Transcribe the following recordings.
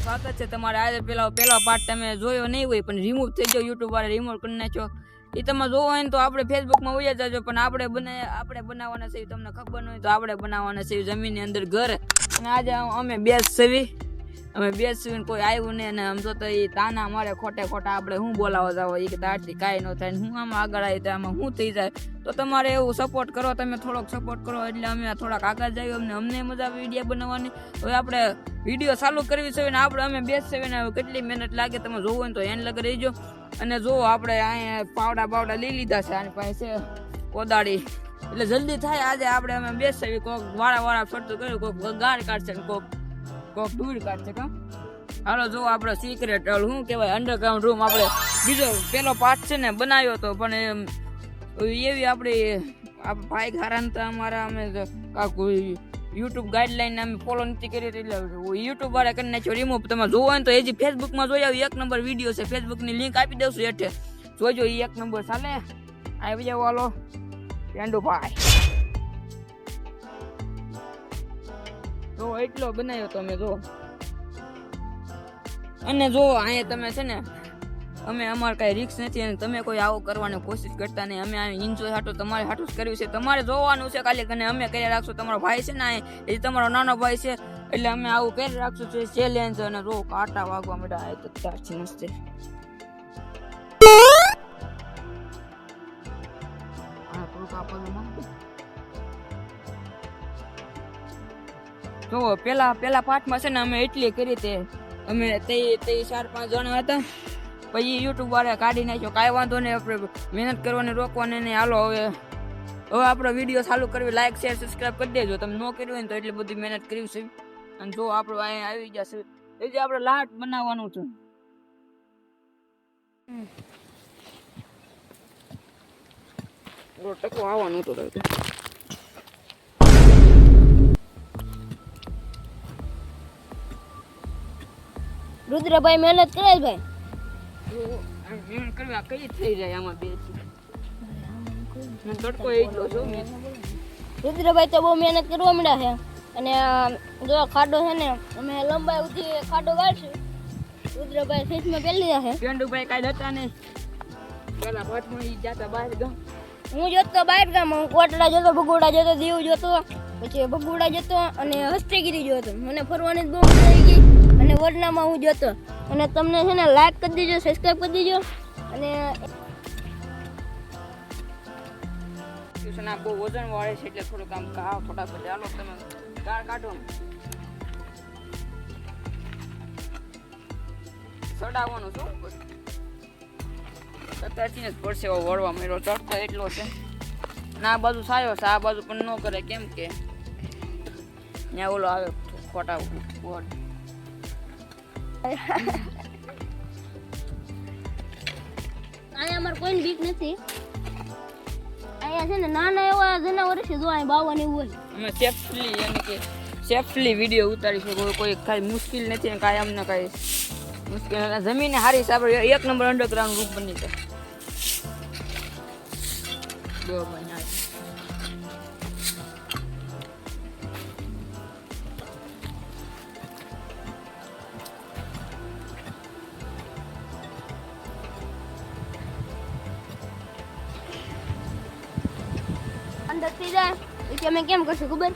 સ્વાગત છે તમારે આજે પેલો પાર્ટ તમે જોયો નહીં હોય પણ રિમૂવ થઈ ગયો યુટ્યુબ વાળા રિમૂવ કરી નાખ્યો એ તમે જોવો હોય ને તો આપણે ફેસબુકમાં ઉયા જજો પણ આપણે બનાવવાના છે તમને ખબર ન હોય તો આપણે બનાવવાના છે જમીનની અંદર ઘર અને આજે અમે બેસીને કોઈ આવ્યું નહીં અને આમ જોતા એ તાના મારે ખોટે ખોટા આપણે શું બોલાવવા જાવ એ કે તારથી કાંઈ ન થાય હું આમાં આગળ આવી તો આમાં શું થઈ જાય તો તમારે એવું સપોર્ટ કરો તમે થોડોક સપોર્ટ કરો એટલે અમે થોડાક આગળ જઈએ અમને મજા આવે વિડીયો બનાવવાની હવે આપણે વિડીયો ચાલુ કરવી છે ને અમે બેસશે ને કેટલી મહેનત લાગે તમે જોવો ને તો એને લગ રહીજો અને જો આપણે અહીંયા પાવડા લઈ લીધા છે આની પાસે છે કોદાળી એટલે જલ્દી થાય આજે આપણે અમે બેસશે કોક વાળા ફરતું કર્યું કોક ગાળ કાઢશે ને કોક દૂર કાઢશે કામ હાલો જો આપણે સિક્રેટ શું કહેવાય અંડરગ્રાઉન્ડ રૂમ આપણે બીજો પેલો પાર્ટ છે ને બનાવ્યો હતો પણ એવી આપણી ભાઈ ઘારાને તો અમારા અમે યુટ્યુબ ગાઈડલાઈન અમે ફોલો નથી કરી એટલે યુટ્યુબ વાળા કરી નાખ્યો રિમૂવ તમે જોવો ને તો હજી ફેસબુકમાં જોઈ આવ્યું 1 નંબર વિડીયો છે ફેસબુકની લિંક આપી દઉં છું એટલે જોજો એ 1 નંબર ચાલે આવી જાવ હાલો પેન્ડુભાઈ જો એટલો બનાવ્યો તમે જો અને જો અહીંયા તમે છે ને અમે અમારે કાંઈ રિક્સ નથી અને તમે કોઈ આવો કરવાની કોશિશ કરતા નહીં અમે આ એન્જોય હાટું તમારે હાટું જ કર્યું છે તમારે જોવાનું છે ખાલી અને અમે કરી રાખશું તમારો ભાઈ છે ને એ તમારો નાનો ભાઈ છે એટલે અમે આવું કરી રાખશું છે ચેલેન્જ અને રો કાંટા વાગવા માંડ્યા આ તો છે મસ્ત જો પેલા પાર્ટમાં છે ને અમે એટલી કરી તે અમે તે 4-5 જણા હતા પછી યુટ્યુબ વાળા કાઢી નાખ્યો કાંઈ વાંધો નહીં આપણે મહેનત કરવાની રોકવાની નહીં હાલો હવે આપણો વિડીયો ચાલુ કરવી લાઈક શેર સબસ્ક્રાઈબ કરી દેજો તમે ન કર્યું હોય ને તો એટલી બધી મહેનત કરી છે અને જો આપણું અહીંયા આવી જશે એ જે આપણે લાટ બનાવવાનું છે ટકો આવવાનું તો રુદ્રભાઈ મહેનત કરે છે ભાઈ મહેનત કરવા કઈ થઈ જાય આમાં બે તડકો એટલો છો રુદ્રભાઈ તો બહુ મહેનત કરવા માંડ્યા છે અને જો ખાડો છે ને અમે લંબાઈ સુધી ખાડો ગાળશું રુદ્રભાઈ ફેસમાં પેલી છે પેન્ડુભાઈ કાંઈ હતા નહીં પેલા પાઠમાં જતા બહાર ગામ હું જતો બહાર ગામ કોટડા જતો ભગોડા જતો દીવ જતો પછી ભગોડા જતો અને હસ્તગીરી જતો મને ફરવાની જ બહુ મજા આવી ગઈ અને વરનામાં હું જતો અને તમને છે ને લાઈક કરી દેજો સબસ્ક્રાઈબ કરી દેજો અને ટ્યુશન બહુ વજન વાળે છે એટલે થોડુંક આમ કાવ ફટાફટ ચાલો તમે ગાળ કાઢો ચડાવવાનું શું અત્યારથી જ પરસેવો વળવા મળ્યો ચડતો એટલો છે ના આ બાજુ સાયો છે આ બાજુ પણ ન કરે કેમ કે ત્યાં ઓલો આવે ખોટા બોર્ડ અહીંયા અમારે કોઈ બીક નથી અહીંયા છે ને નાના એવા જનાવર છે જો અહીં બાવન એવું હોય અમે સેફલી વિડીયો ઉતારી શકો કોઈ કાંઈ મુશ્કેલ નથી ને કાંઈ અમને કાંઈ મુશ્કેલ જમીન સારી છે આપણે 1 નંબર અંડરગ્રાઉન્ડ રૂપ બની જાય અંદર થઈ જાય એટલે અમે કેમ કરશું ખબર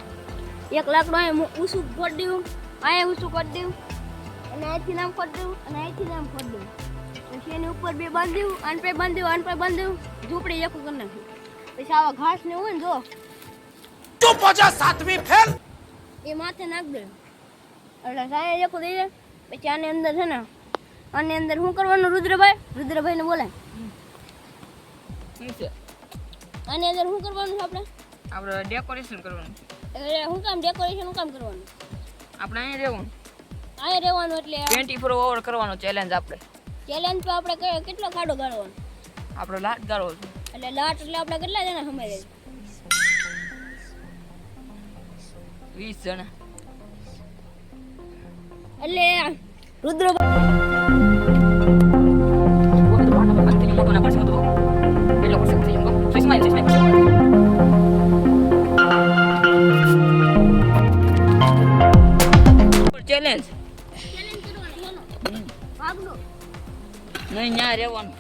1 લાકડું અહીંયા ઊંચું ફોડ દેવું અહીંયા ઊંચું કરી દેવું અને અહીંથી નામ ફોડ દેવું અને અહીંથી નામ ફોડ દેવું પછી એની ઉપર બે બાંધ્યું આન પે બાંધ્યું ઝૂંપડી એકું કરી નાખ્યું પછી આવા ઘાસ ને હોય ને જો તું પહોંચા 7મી ફેલ એ માથે નાખ દે એટલે સાહેબ એકું દઈ દે પછી આની અંદર છે ને આની અંદર શું કરવાનું રુદ્રભાઈને બોલાય આની અંદર શું કરવાનું છે આપણે ડેકોરેશન કરવાનું એટલે શું કામ ડેકોરેશન શું કામ કરવાનું આપણે અહીંયા રહેવાનું એટલે 24 ઓવર કરવાનો ચેલેન્જ આપણે ચેલેન્જ તો આપણે કેટલો ખાડો ગાળવાનો આપણો લાટ ગાળવો છે એટલે લાટ એટલે આપણે કેટલા જણા સમાય 20 જણા એટલે રુદ્ર ચેલેન્જ ભાગનો નહીં ન્યા રહેવાનું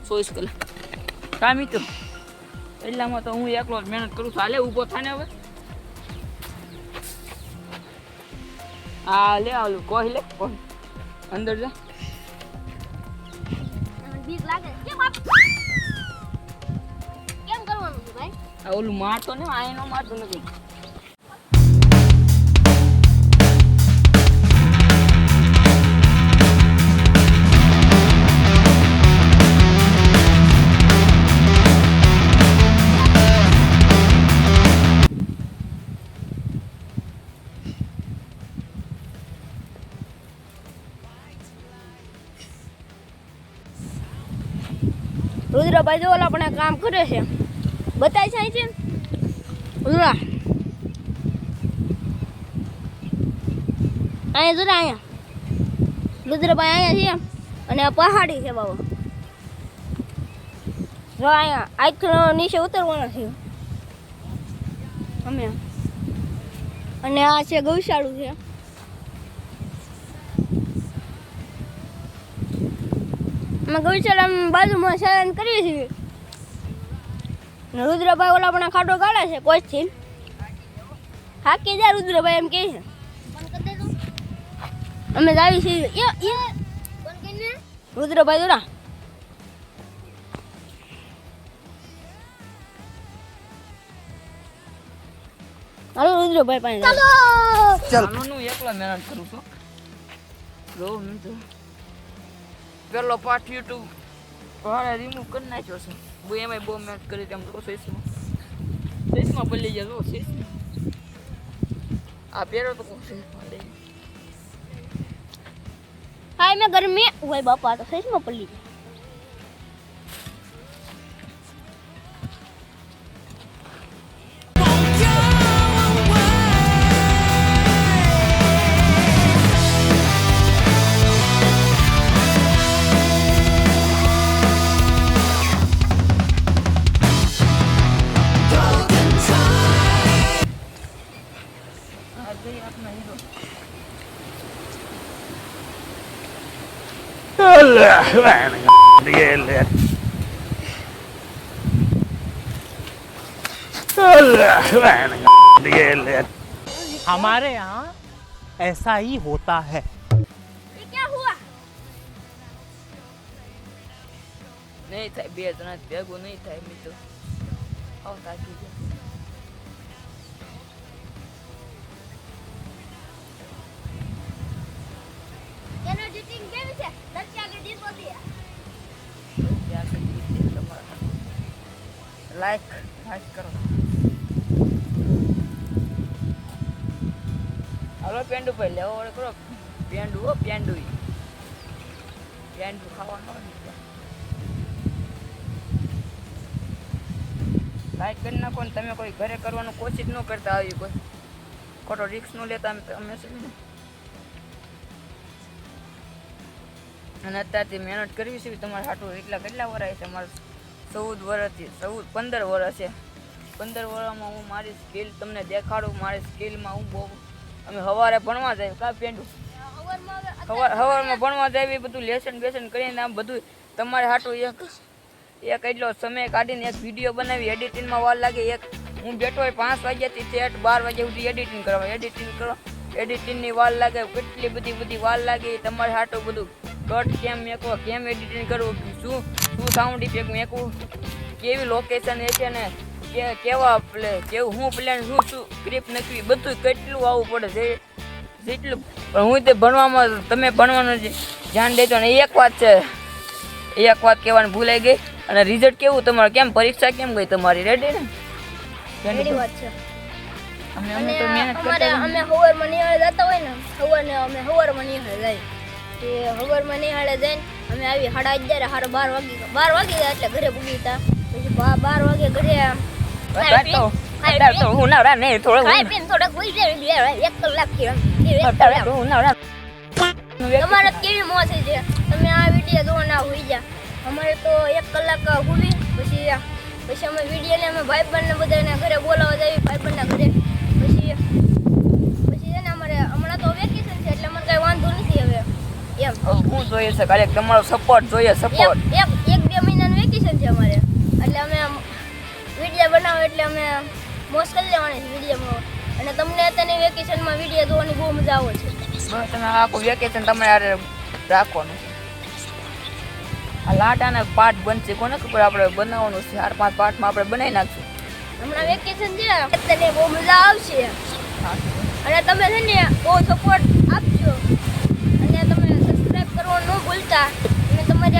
24 કલાક કામ તો એટલામાં તો હું એકલો જ મહેનત કરું છું. હાલે ઊભો થાને હવે હા લે આલું કોઈ લે કોઈ અંદર જા બીક લાગે કેમ કરવાનું છે ભાઈ? આ ઓલું મારતો ને આ એનો મારતો નથી. રુદ્રભાઈ જો ઓલા પણ કામ કરે છે બતાય છે અહીં છે રુદ્રા અહીંયા જરા અહીંયા રુદ્રભાઈ અહીંયા છે અને આ પહાડી છે બાબા જો અહીંયા આંખ નીચે ઉતરવાના છે અમે અને આ છે ગૌશાળું છે અમે ગૌશાળા બાજુમાં શયન કરીએ છીએ ને રુદ્રભાઈ ઓલા પણ ખાડો કાઢે છે કોચથી હાકી જાય રુદ્રભાઈ એમ કહે છે અમે જાવી છીએ રુદ્રભાઈ દોરા હાલો રુદ્રભાઈ પાસે ચાલો હું એકલો મહેનત કરું છું. જો હું તો પેલો પાર્ટ યુટ્યુબ વાળા રિમૂવ કરી નાખ્યો છે. હું એમાંય બહુ મહેનત કરી તેમ તો શેષમાં પડી ગયા જો શેષમાં આ પહેરો તો કોઈ શેષમાં લઈ હા મેં ગરમી હોય બાપા તો સહીમાં પડી ગઈ हमारे यहाँ ऐसा ही होता है. ये क्या हुआ નહીં થાય બે જણા ભેગું નહીં થાય મિત્રો આવ થાકી ગયા એનર્જીટિંગ કેવી છે દર્શા કે દીપ હોતી है લાઈક કરો હાલો પેંડુ ભાઈ લેવો વળે કરો પેંડુ હો પેંડુ ખાવાનું લાઈક કરી નાખો ને તમે કોઈ ઘરે કરવાનું કોશિશ ન કરતા આવી કોઈ ખોટો રિસ્ક ન લેતા અમે છે ને અને અત્યારથી મહેનત કરવી છે તમારે હાટું કેટલા વર્ષ છે મારે 14 વર્ષથી 15 વર્ષ છે 15 વર્ષમાં હું મારી સ્કિલ તમને દેખાડું મારી સ્કિલમાં હું બહુ અમે સવારે ભણવા જાય કા પેંડું સવારમાં ભણવા જાય બધું લેસન બેસન કરીને આમ બધું તમારે હાટું એક એટલો સમય કાઢીને એક વિડીયો બનાવી એડિટિંગમાં વાર લાગે એક હું બેઠો હોય 5 વાગ્યાથી સેટ 12 વાગ્યા સુધી એડિટિંગ કરવા એડિટિંગની વાર લાગે કેટલી બધી વાર લાગે તમારે હાટું બધું કટ કેમ મેકવો કેમ એડિટિંગ કરવું શું સાઉન્ડ ઇફેક્ટ મેકવું કેવી લોકેશન એ છે ને કેવું હું પ્લાન શું સ્ક્રિપ્ટ નખવી બધું કેટલું આવવું પડે જેટલું પણ હું તે ભણવામાં તમે ભણવાનું ધ્યાન દેજો ને એક વાત કહેવાની ભૂલાઈ ગઈ અને રિઝલ્ટ કેવું તમારે કેમ પરીક્ષા કેમ ગઈ તમારી રેડી ને એની વાત છે અમે તો મહેનત અમારે કરતા અમે હવારમાં નિહાળે જતા હોય ને અમે હવારમાં નિહાળે જાય તે હવારમાં નિહાળે જઈને અમે આવી 11:30 12 વાગી જાય એટલે ઘરે પૂગી હતા પછી 12 વાગે ઘરે હું નવરા નહીં ખાઈ પીને થોડાક હોઈ જાય 1 કલાક તમારે કેવી મોજ છે તમે આ વિડીયો જોવા ના હોઈ જા અમારે તો 1 કલાક હોવી પછી અમે વિડીયોને અમે ભાઈબંધને બધાને ઘરે બોલાવવા જઈએ ભાઈબંધના ઘરે પછી છે ને અમારે હમણાં તો વેકેશન છે એટલે મને કાંઈ વાંધો નથી હવે એમ હું જોઈએ છે ખાલી તમારો સપોર્ટ જોઈએ સપોર્ટ. એક બે મહિનાનું વેકેશન છે અમારે એટલે અમે વિડીયો બનાવો એટલે અમે મોજ કરી લેવાની છે વિડીયોમાં અને તમને અત્યારની વેકેશનમાં વિડીયો જોવાની બહુ મજા આવે છે. બસ તમે આખું વેકેશન તમે યાર રાખવાનું. આ લાટાના પાર્ટ બનશે કોને ખબર આપણે બનાવવાનું છે 4-5 પાર્ટમાં આપણે બનાવી નાખશું. હમણાં વેકેશન છે અત્યારે બહુ મજા આવશે અને તમે છે ને બહુ સપોર્ટ આપજો અને તમે સબસ્ક્રાઇબ કરવાનું ન ભૂલતા અને તમારે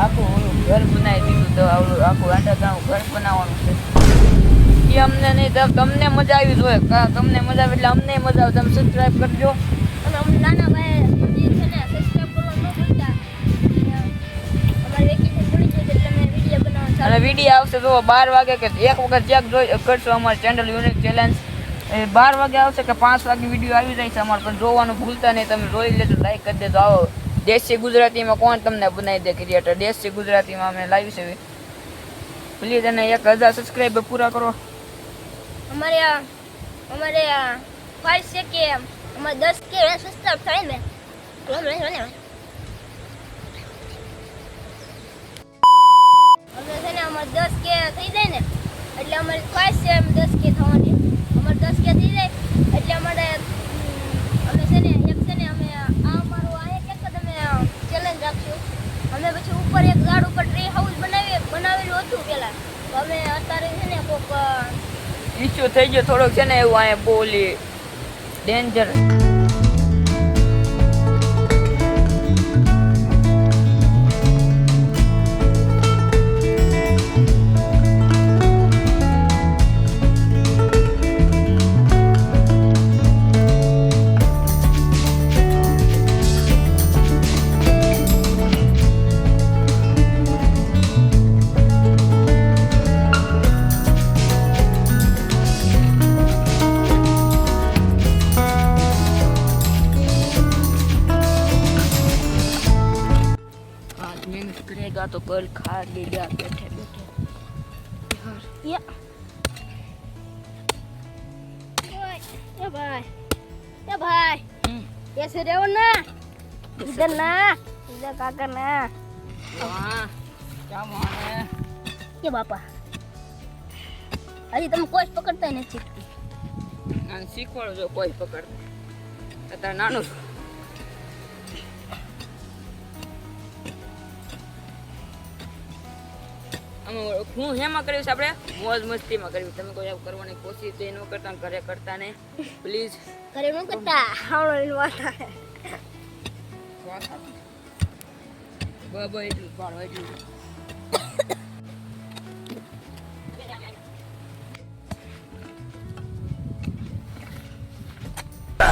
આખું ઓલું ઘર બનાવી દીધું તો આવડું આખું અંડરગ્રાઉન્ડ ઘર બનાવવાનું છે. એ અમને નહીં તમને મજા આવી જોઈએ તમને મજા આવે એટલે અમને મજા આવે. તમે સબસ્ક્રાઇબ કરજો. અને નાના ભાઈ જે છે ને સબસ્ક્રાઇબ કરવાનું ન ભૂલતા અમારે વેકેશન પડી ગયું એટલે અમે વિડીયો બનાવવાનું અને વિડીયો આવશે તો 12 વાગે કે એક વખત ચેક કરશો અમારી ચેનલ યુનિક ચેલેન્જ. 12 વાગે આવશે કે 5 વાગે વિડીયો આવી જાય છે અમારે, પણ જોવાનું ભૂલતા નહીં. તમે જોઈ લેજો, લાઈક કરી દેજો. આવો દેશી ગુજરાતીમાં કોણ તમને બનાવી દે ક્રિએટર. દેશી ગુજરાતીમાં અમે લાવી છે. પ્લીઝ એને 1000 સબસ્ક્રાઈબર પૂરા કરો. અમારે 5 છે કે અમારે 10 કે સબસ્ક્રાઇબ થાય ને તો અમે છે ને અમારે 10 કે થઈ જાય ને એટલે અમારે 5 છે 10 કે થવાની. અમારે 10 કે થઈ જાય એટલે અમારે અમે છે ને એક છે ને અમે આ અમારું આ એક અમે ચેલેન્જ રાખશું. અમે પછી ઉપર એક ઝાડ ઉપર ટ્રી હાઉસ બનાવેલું હતું પહેલા, તો અમે અત્યારે છે ને કોક ઇશ્યુ થઈ ગયો થોડોક છે ને એવું અહીંયા બોલી ડેન્જર. करेगा तो कल खा लेगा बैठे बैठे या भाई कैसे रहो ना इधर का करना हाँ क्या माने ये बापा अरे तुम कोई पकड़ता ही नहीं सीखती नान શીખવાડો જો કોઈ પકડતા અત્યારે નાનું હું હેમાં કર્યું છે આપણે મોજ મસ્તીમાં કર્યું. તમે કોઈ આવું કરવાની કોશિશ ન કરતા ઘરે કરતા નહીં પ્લીઝ. करे नो कटा हावड़ो वाता બાબા એટલું પાડો એટલું.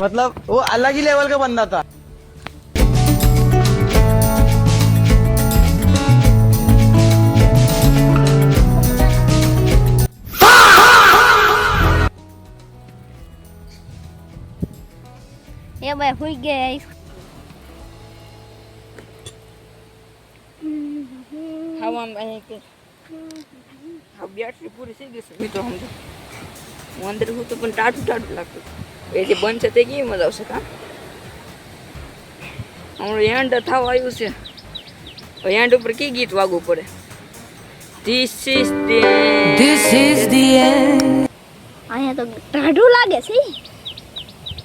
मतलब वो अलग ही लेवल का बंदा था. ये भाई हुई गए હવા અહીં કે હા બેટરી પૂરી થઈ ગઈ છે મિત્રો. સમજો હું અંદર હું તો પણ ટાટું લાગતું એ જે બંધ છે તે કેવી મજા આવશે કા. હમણાં એન્ડ થવા આવ્યું છે. એન્ડ ઉપર કઈ ગીત વાગવું પડે. This is the end. અહીંયા તો ટાઢું લાગે છે.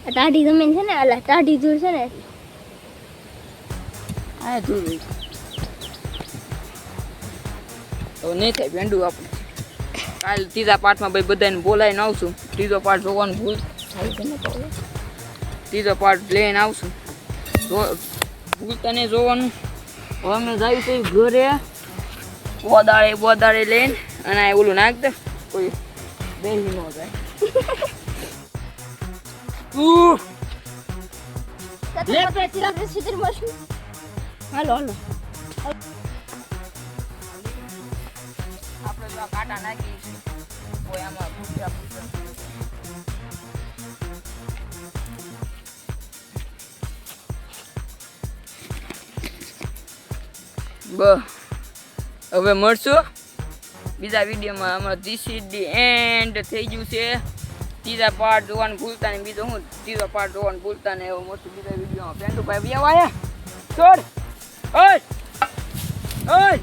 ટાઢી જમીન છે ને અલા ટાઢી ધૂળ છે ને આ ધૂળ તો નહીં થાય ભેંડું આપણે. કાલ ત્રીજા પાર્ટમાં ભાઈ બધાને બોલાવીને આવશું. ત્રીજો પાર્ટ જોવાનું ત્રીજો પાર્ટ લઈને આવશું. ભૂલતા નહીં જોવાનું. હવે અમે જાય છે ઘરે બોદાળે લઈને અને આ ઓલું નાખ દે કોઈ બેસી ન જાય. હાલો હાલો આપણે જો આ કાંટા નાખી કોઈ આમાં ભૂખ્યા હવે મળશું બીજા વિડીયોમાં. અમારા ધીસ ઇઝ ધી એન્ડ થઈ ગયું છે. ત્રીજા પાર્ટ જોવાનું ભૂલતા નહીં. બીજો હું ત્રીજો પાર્ટ જોવાનું ભૂલતા નહીં. એવો મોટું બીજા વિડીયોમાં પેન્ટુભાઈ બી આવ્યા છોડ ઓય ઓય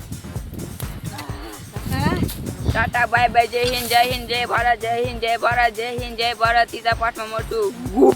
ટાટા બાય બાય જય હિન્દ જય ભારત જય હિન્દ જય ભારત જય હિન્દ જય ભારત ત્રીજા પાર્ટમાં મળશું.